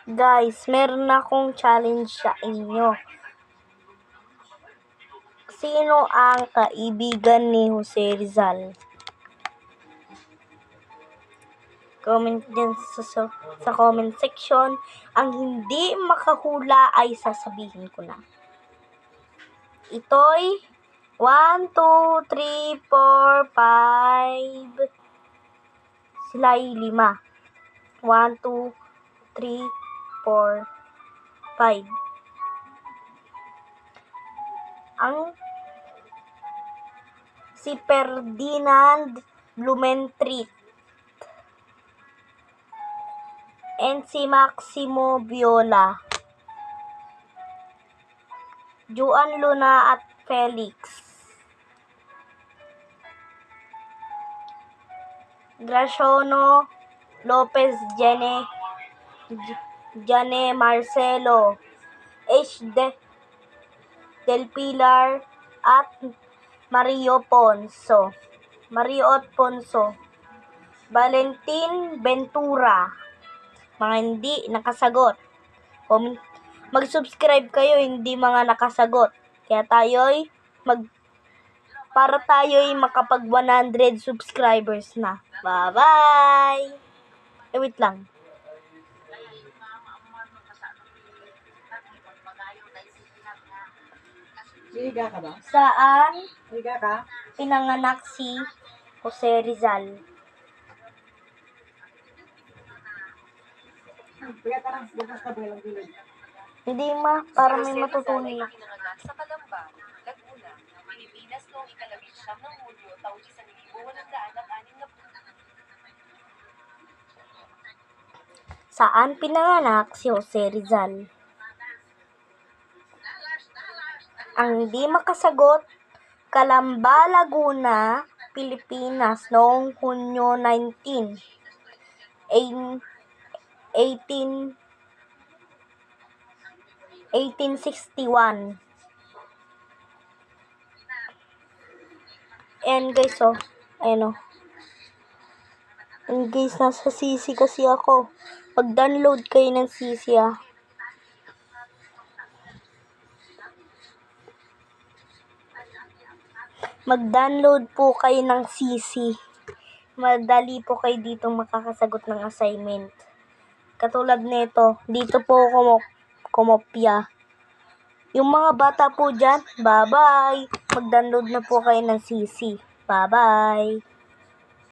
Guys, meron akong challenge sa inyo. Sino ang kaibigan ni Jose Rizal? Comment din sa comment section. Ang hindi makahula ay sasabihin ko na. Ito'y 1, 2, 3, 4, 5. Sila ay 5. 1, 2, 3, 4, 5. Ang si Ferdinand Blumentritt and si Maximo Viola, Juan Luna at Felix, Graciano Lopez, Jane Marcelo, H. Del Pilar at Mariot Ponso, Valentin Ventura. Mga hindi nakasagot. Mag-subscribe kayo, hindi mga nakasagot. Kaya para tayo'y makapag 100 subscribers na. Bye-bye! Wait lang. Liga ka ba? Saan Liga ka? pinanganak si Jose Rizal? Kaya tarang, bukas ka ba lang gilid? Hindi para may matutunan na. Pinanganak sa Calamba, Laguna, Pilipinas noong 19 ng Hulyo, taong 1860. Saan pinanganak si Jose Rizal? Ang hindi makasagot, Calamba, Laguna, Pilipinas noong Hunyo 19, 1861. And guys, ayun And guys, nasa CC kasi ako. Pag-download kayo ng CC Mag-download po kayo ng CC. Madali po kayo dito makakasagot ng assignment. Katulad nito, dito po kumopya. Yung mga bata po dyan, bye-bye! Mag-download na po kayo ng CC. Bye-bye!